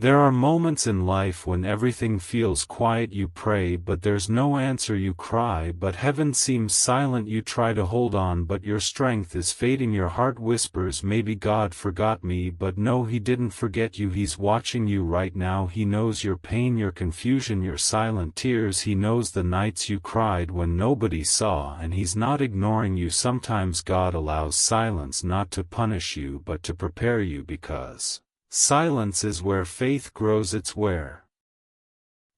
There are moments in life when everything feels quiet. You pray but there's no answer. You cry but heaven seems silent. You try to hold on but your strength is fading. Your heart whispers, maybe God forgot me, but no, He didn't forget you. He's watching you right now. He knows your pain, your confusion, your silent tears. He knows the nights you cried when nobody saw, and He's not ignoring you. Sometimes God allows silence not to punish you but to prepare you, because silence is where faith grows. It's where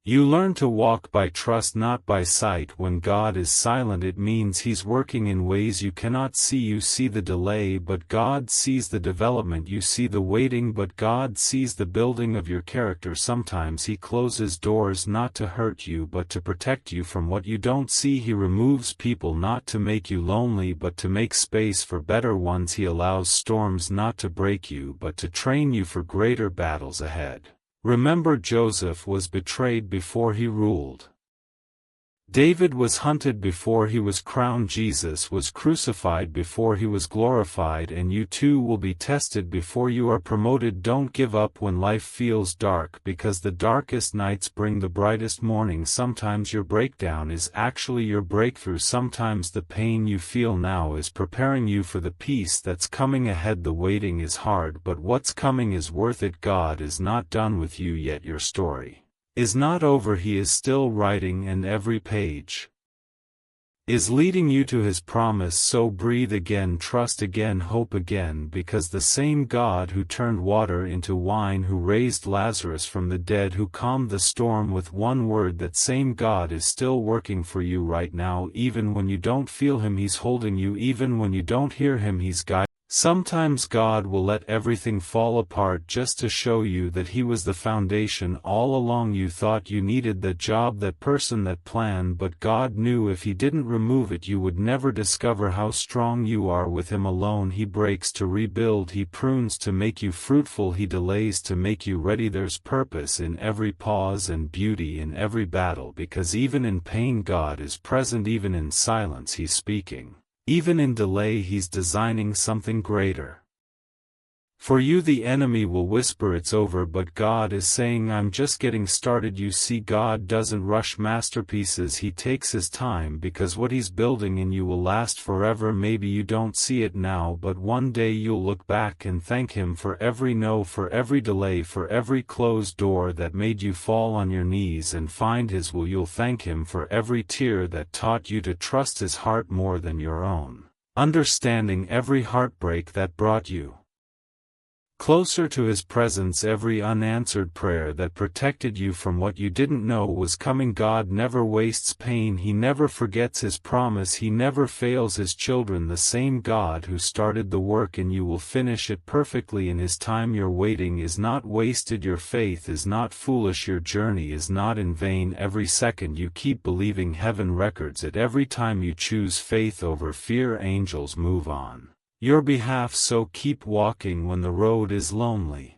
you learn to walk by trust, not by sight. When God is silent, it means He's working in ways you cannot see. You see the delay, but God sees the development. You see the waiting, but God sees the building of your character. Sometimes He closes doors not to hurt you, but to protect you from what you don't see. He removes people not to make you lonely, but to make space for better ones. He allows storms not to break you, but to train you for greater battles ahead. Remember, Joseph was betrayed before he ruled. David was hunted before he was crowned. Jesus was crucified before He was glorified, and you too will be tested before you are promoted. Don't give up when life feels dark, because the darkest nights bring the brightest morning. Sometimes your breakdown is actually your breakthrough. Sometimes the pain you feel now is preparing you for the peace that's coming ahead. The waiting is hard, but what's coming is worth it. God is not done with you yet. Your story is not over. He is still writing, and every page is leading you to His promise. So breathe again, trust again, hope again, because the same God who turned water into wine, who raised Lazarus from the dead, who calmed the storm with one word, that same God is still working for you right now. Even when you don't feel Him, He's holding you. Even when you don't hear Him, He's guiding. Sometimes God will let everything fall apart just to show you that He was the foundation all along. You thought you needed that job, that person, that plan, but God knew if He didn't remove it, you would never discover how strong you are with Him alone. He breaks to rebuild, He prunes to make you fruitful, He delays to make you ready. There's purpose in every pause and beauty in every battle, because even in pain God is present. Even in silence He's speaking. Even in delay He's designing something greater. For you, the enemy will whisper it's over, but God is saying I'm just getting started. You see, God doesn't rush masterpieces. He takes His time, because what He's building in you will last forever. Maybe you don't see it now, but one day you'll look back and thank Him for every no, for every delay, for every closed door that made you fall on your knees and find His will. You'll thank Him for every tear that taught you to trust His heart more than your own understanding, every heartbreak that brought you closer to His presence, every unanswered prayer that protected you from what you didn't know was coming. God never wastes pain. He never forgets His promise. He never fails His children. The same God who started the work in you will finish it perfectly in His time. Your waiting is not wasted. Your faith is not foolish. Your journey is not in vain. Every second you keep believing, heaven records it. Every time you choose faith over fear, angels move on your behalf. So keep walking when the road is lonely.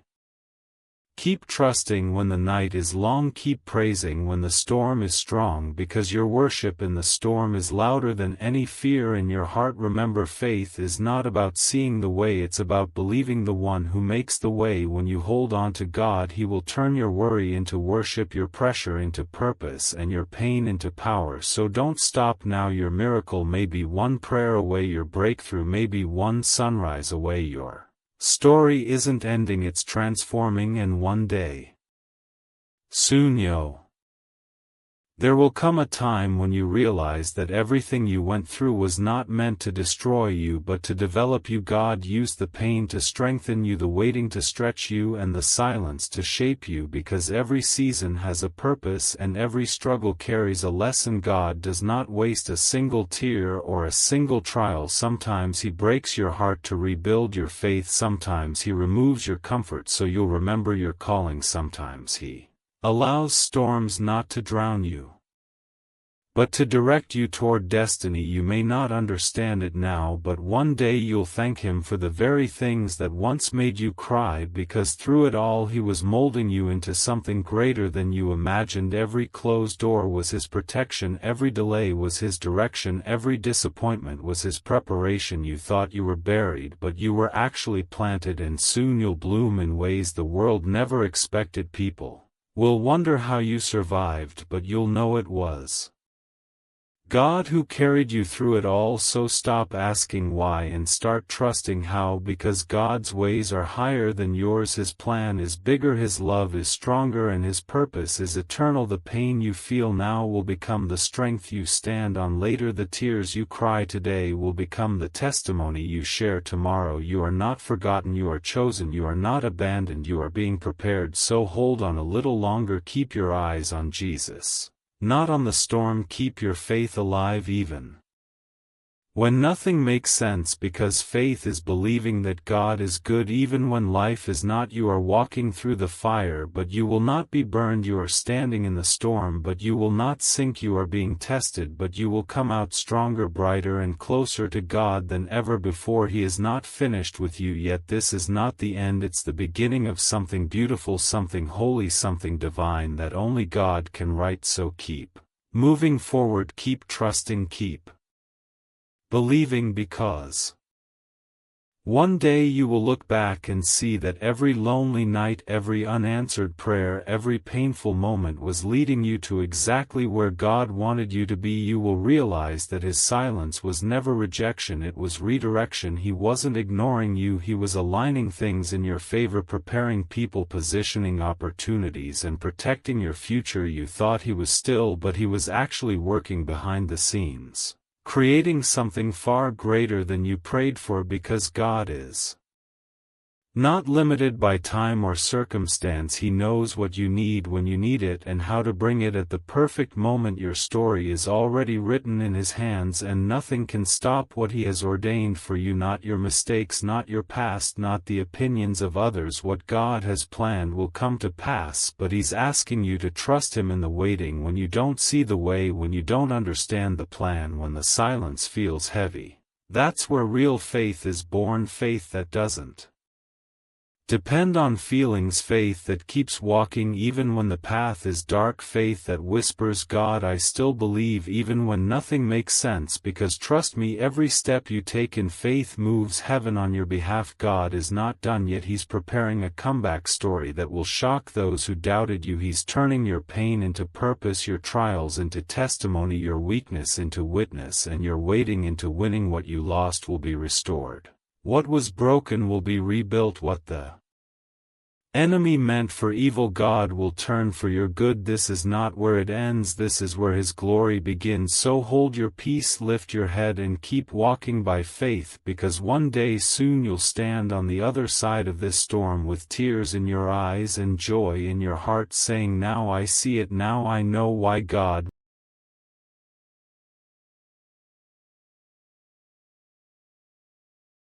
Keep trusting when the night is long. Keep praising when the storm is strong, because your worship in the storm is louder than any fear in your heart. Remember, faith is not about seeing the way, it's about believing the one who makes the way. When you hold on to God, He will turn your worry into worship, your pressure into purpose, and your pain into power. So don't stop now. Your miracle may be one prayer away. Your breakthrough may be one sunrise away. Your story isn't ending, it's transforming, and one day soon, there will come a time when you realize that everything you went through was not meant to destroy you but to develop you. God used the pain to strengthen you, the waiting to stretch you, and the silence to shape you, because every season has a purpose and every struggle carries a lesson. God does not waste a single tear or a single trial. Sometimes He breaks your heart to rebuild your faith. Sometimes He removes your comfort so you'll remember your calling. Sometimes He allows storms not to drown you, but to direct you toward destiny. You may not understand it now, but one day you'll thank Him for the very things that once made you cry, because through it all He was molding you into something greater than you imagined. Every closed door was His protection, every delay was His direction, every disappointment was His preparation. You thought you were buried, but you were actually planted, and soon you'll bloom in ways the world never expected. People will wonder how you survived, but you'll know it was God who carried you through it all. So stop asking why and start trusting how, because God's ways are higher than yours. His plan is bigger, His love is stronger, and His purpose is eternal. The pain you feel now will become the strength you stand on later. The tears you cry today will become the testimony you share tomorrow. You are not forgotten, you are chosen, you are not abandoned, you are being prepared. So hold on a little longer, keep your eyes on Jesus, not on the storm. Keep your faith alive even when nothing makes sense, because faith is believing that God is good even when life is not. You are walking through the fire, but you will not be burned. You are standing in the storm, but you will not sink. You are being tested, but you will come out stronger, brighter, and closer to God than ever before. He is not finished with you yet. This is not the end, it's the beginning of something beautiful, something holy, something divine that only God can write. So keep moving forward, keep trusting, keep believing, because one day you will look back and see that every lonely night, every unanswered prayer, every painful moment was leading you to exactly where God wanted you to be. You will realize that His silence was never rejection, it was redirection. He wasn't ignoring you, He was aligning things in your favor, preparing people, positioning opportunities, and protecting your future. You thought He was still, but He was actually working behind the scenes, creating something far greater than you prayed for, because God is not limited by time or circumstance. He knows what you need when you need it and how to bring it at the perfect moment. Your story is already written in His hands, and nothing can stop what He has ordained for you. Not your mistakes, not your past, not the opinions of others. What God has planned will come to pass, but He's asking you to trust Him in the waiting, when you don't see the way, when you don't understand the plan, when the silence feels heavy. That's where real faith is born, faith that doesn't depend on feelings, faith that keeps walking even when the path is dark, faith that whispers, God, I still believe even when nothing makes sense, because trust me, every step you take in faith moves heaven on your behalf. God is not done yet, He's preparing a comeback story that will shock those who doubted you. He's turning your pain into purpose, your trials into testimony, your weakness into witness, and your waiting into winning. What you lost will be restored. What was broken will be rebuilt. What the enemy meant for evil, God will turn for your good. This is not where it ends, this is where His glory begins. So hold your peace, lift your head, and keep walking by faith, because one day soon you'll stand on the other side of this storm with tears in your eyes and joy in your heart, saying, now I see it, now I know why God